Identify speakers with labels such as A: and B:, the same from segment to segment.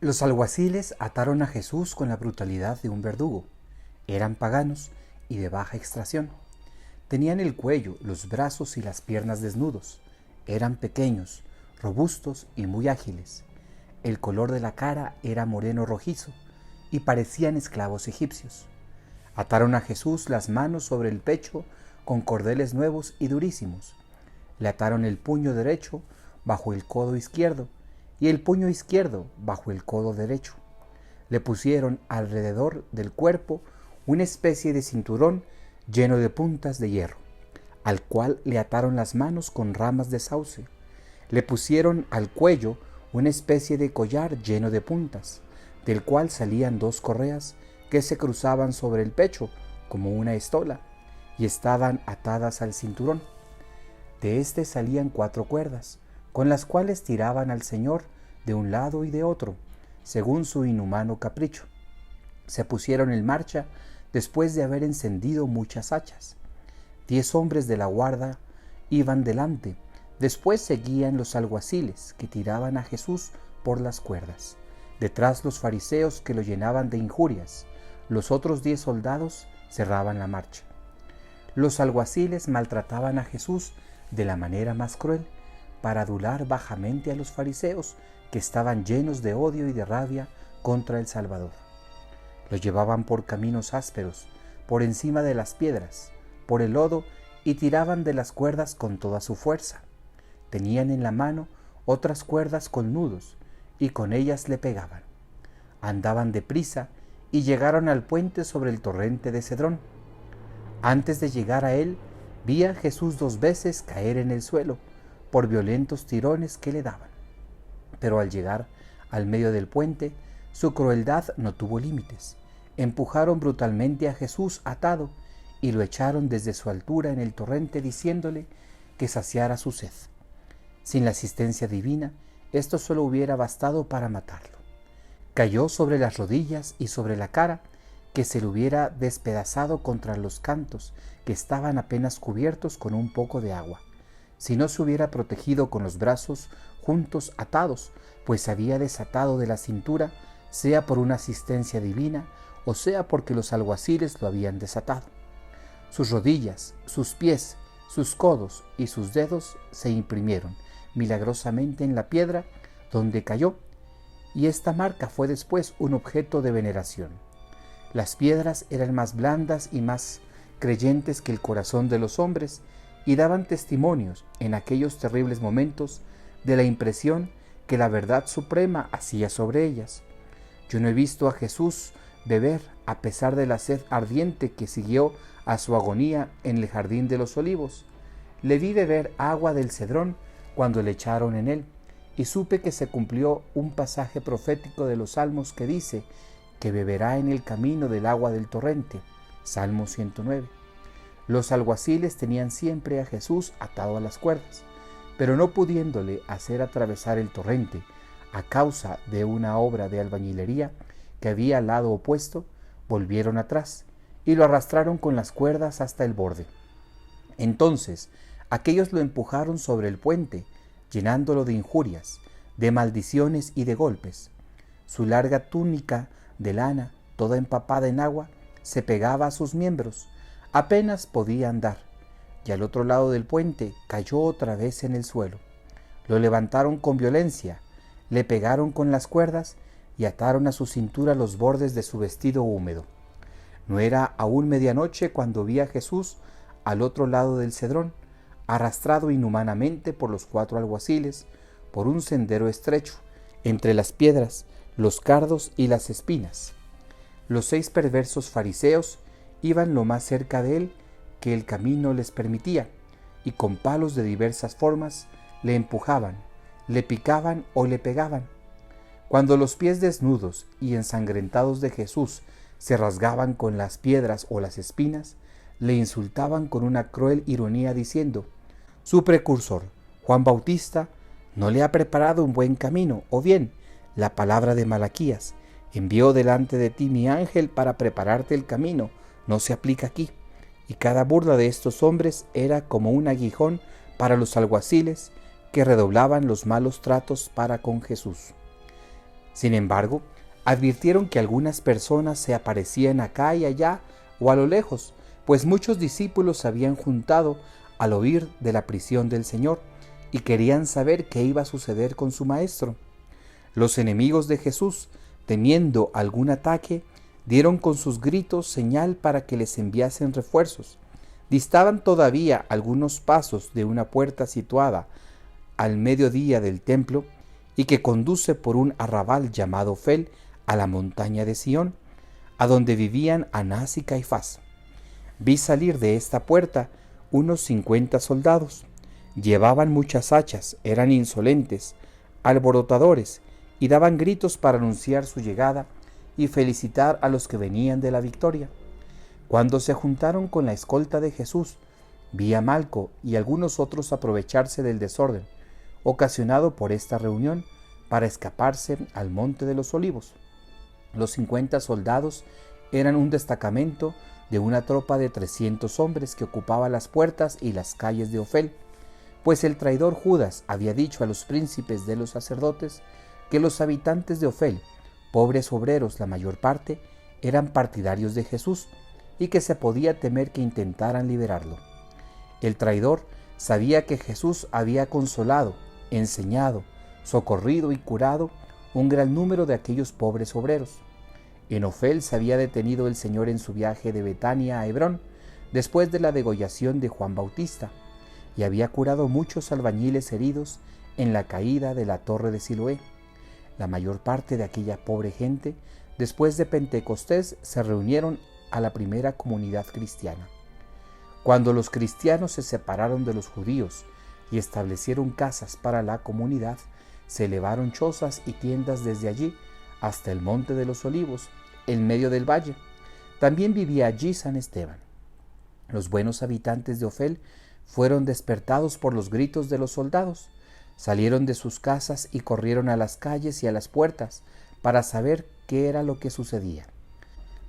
A: Los alguaciles ataron a Jesús con la brutalidad de un verdugo. Eran paganos y de baja extracción. Tenían el cuello, los brazos y las piernas desnudos. Eran pequeños, robustos y muy ágiles. El color de la cara era moreno rojizo y parecían esclavos egipcios. Ataron a Jesús las manos sobre el pecho con cordeles nuevos y durísimos. Le ataron el puño derecho bajo el codo izquierdo y el puño izquierdo bajo el codo derecho. Le pusieron alrededor del cuerpo una especie de cinturón lleno de puntas de hierro, al cual le ataron las manos con ramas de sauce. Le pusieron al cuello una especie de collar lleno de puntas, del cual salían dos correas que se cruzaban sobre el pecho como una estola y estaban atadas al cinturón. De éste salían 4 cuerdas, con las cuales tiraban al Señor de un lado y de otro, según su inhumano capricho. Se pusieron en marcha después de haber encendido muchas hachas. 10 hombres de la guarda iban delante, después seguían los alguaciles que tiraban a Jesús por las cuerdas, detrás los fariseos que lo llenaban de injurias. Los otros 10 soldados cerraban la marcha. Los alguaciles maltrataban a Jesús de la manera más cruel, para adular bajamente a los fariseos que estaban llenos de odio y de rabia contra el Salvador. Lo llevaban por caminos ásperos, por encima de las piedras, por el lodo, y tiraban de las cuerdas con toda su fuerza. Tenían en la mano otras cuerdas con nudos, y con ellas le pegaban. Andaban deprisa y llegaron al puente sobre el torrente de Cedrón. Antes de llegar a él, vi a Jesús 2 veces caer en el suelo por violentos tirones que le daban. Pero al llegar al medio del puente, su crueldad no tuvo límites. Empujaron brutalmente a Jesús atado y lo echaron desde su altura en el torrente, diciéndole que saciara su sed. Sin la asistencia divina, esto solo hubiera bastado para matarlo. Cayó sobre las rodillas y sobre la cara, que se le hubiera despedazado contra los cantos, que estaban apenas cubiertos con un poco de agua, si no se hubiera protegido con los brazos juntos atados, pues se había desatado de la cintura, sea por una asistencia divina, o sea porque los alguaciles lo habían desatado. Sus rodillas, sus pies, sus codos y sus dedos se imprimieron milagrosamente en la piedra donde cayó, y esta marca fue después un objeto de veneración. Las piedras eran más blandas y más creyentes que el corazón de los hombres, y daban testimonios en aquellos terribles momentos de la impresión que la verdad suprema hacía sobre ellas. Yo no he visto a Jesús beber a pesar de la sed ardiente que siguió a su agonía en el jardín de los olivos. Le vi beber agua del Cedrón cuando le echaron en él, y supe que se cumplió un pasaje profético de los Salmos que dice que beberá en el camino del agua del torrente. Salmo 109. Los alguaciles tenían siempre a Jesús atado a las cuerdas, pero no pudiéndole hacer atravesar el torrente a causa de una obra de albañilería que había al lado opuesto, volvieron atrás y lo arrastraron con las cuerdas hasta el borde. Entonces aquellos lo empujaron sobre el puente, llenándolo de injurias, de maldiciones y de golpes. Su larga túnica de lana, toda empapada en agua, se pegaba a sus miembros. Apenas podía andar, y al otro lado del puente cayó otra vez en el suelo. Lo levantaron con violencia, le pegaron con las cuerdas y ataron a su cintura los bordes de su vestido húmedo. No era aún medianoche cuando vi a Jesús al otro lado del Cedrón, arrastrado inhumanamente por los 4 alguaciles, por un sendero estrecho, entre las piedras, los cardos y las espinas. Los 6 perversos fariseos iban lo más cerca de él que el camino les permitía, y con palos de diversas formas le empujaban, le picaban o le pegaban. Cuando los pies desnudos y ensangrentados de Jesús se rasgaban con las piedras o las espinas, le insultaban con una cruel ironía diciendo: su precursor, Juan Bautista, no le ha preparado un buen camino, o bien, la palabra de Malaquías, envió delante de ti mi ángel para prepararte el camino, no se aplica aquí. Y cada burla de estos hombres era como un aguijón para los alguaciles que redoblaban los malos tratos para con Jesús. Sin embargo, advirtieron que algunas personas se aparecían acá y allá o a lo lejos, pues muchos discípulos se habían juntado al oír de la prisión del Señor y querían saber qué iba a suceder con su maestro. Los enemigos de Jesús, temiendo algún ataque, dieron con sus gritos señal para que les enviasen refuerzos. Distaban todavía algunos pasos de una puerta situada al mediodía del templo y que conduce por un arrabal llamado Fel a la montaña de Sión, a donde vivían Anás y Caifás. Vi salir de esta puerta unos 50 soldados. Llevaban muchas hachas, eran insolentes, alborotadores, y daban gritos para anunciar su llegada y felicitar a los que venían de la victoria. Cuando se juntaron con la escolta de Jesús, vi a Malco y algunos otros aprovecharse del desorden ocasionado por esta reunión para escaparse al Monte de los Olivos. Los 50 soldados eran un destacamento de una tropa de 300 hombres que ocupaba las puertas y las calles de Ofel, pues el traidor Judas había dicho a los príncipes de los sacerdotes que los habitantes de Ofel, pobres obreros la mayor parte, eran partidarios de Jesús y que se podía temer que intentaran liberarlo. El traidor sabía que Jesús había consolado, enseñado, socorrido y curado un gran número de aquellos pobres obreros. En Ofel se había detenido el Señor en su viaje de Betania a Hebrón, después de la degollación de Juan Bautista, y había curado muchos albañiles heridos en la caída de la torre de Siloé. La mayor parte de aquella pobre gente, después de Pentecostés, se reunieron a la primera comunidad cristiana. Cuando los cristianos se separaron de los judíos y establecieron casas para la comunidad, se elevaron chozas y tiendas desde allí hasta el Monte de los Olivos, en medio del valle. También vivía allí San Esteban. Los buenos habitantes de Ofel fueron despertados por los gritos de los soldados. Salieron de sus casas y corrieron a las calles y a las puertas para saber qué era lo que sucedía.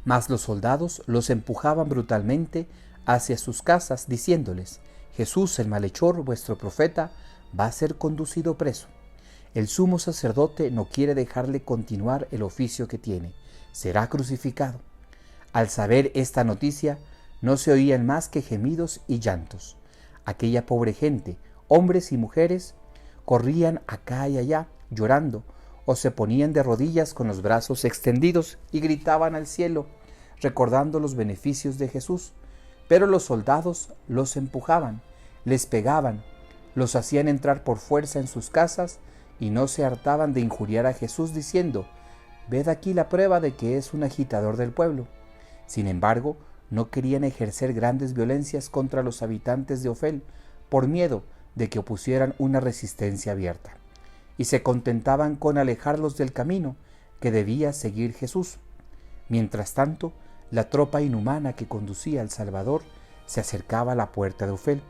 A: Mas los soldados los empujaban brutalmente hacia sus casas, diciéndoles: Jesús, el malhechor, vuestro profeta, va a ser conducido preso. El sumo sacerdote no quiere dejarle continuar el oficio que tiene. Será crucificado. Al saber esta noticia, no se oían más que gemidos y llantos. Aquella pobre gente, hombres y mujeres, corrían acá y allá, llorando, o se ponían de rodillas con los brazos extendidos y gritaban al cielo, recordando los beneficios de Jesús. Pero los soldados los empujaban, les pegaban, los hacían entrar por fuerza en sus casas y no se hartaban de injuriar a Jesús diciendo: «Ved aquí la prueba de que es un agitador del pueblo». Sin embargo, no querían ejercer grandes violencias contra los habitantes de Ofel por miedo de que opusieran una resistencia abierta, y se contentaban con alejarlos del camino que debía seguir Jesús. Mientras tanto, la tropa inhumana que conducía al Salvador se acercaba a la puerta de Ofel.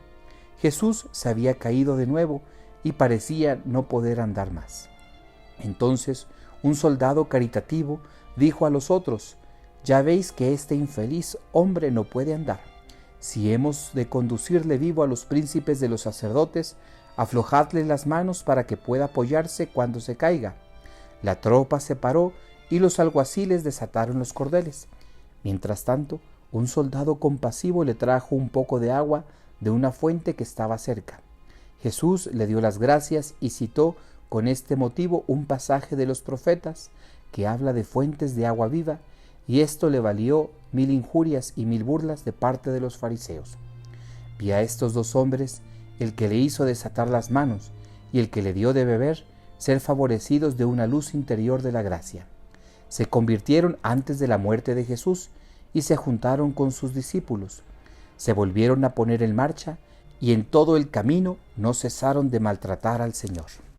A: Jesús se había caído de nuevo y parecía no poder andar más. Entonces, un soldado caritativo dijo a los otros: «Ya veis que este infeliz hombre no puede andar. Si hemos de conducirle vivo a los príncipes de los sacerdotes, aflojadle las manos para que pueda apoyarse cuando se caiga». La tropa se paró y los alguaciles desataron los cordeles. Mientras tanto, un soldado compasivo le trajo un poco de agua de una fuente que estaba cerca. Jesús le dio las gracias y citó con este motivo un pasaje de los profetas que habla de fuentes de agua viva, y esto le valió 1000 injurias y 1000 burlas de parte de los fariseos. Vi a estos dos hombres, el que le hizo desatar las manos y el que le dio de beber, ser favorecidos de una luz interior de la gracia. Se convirtieron antes de la muerte de Jesús y se juntaron con sus discípulos. Se volvieron a poner en marcha y en todo el camino no cesaron de maltratar al Señor.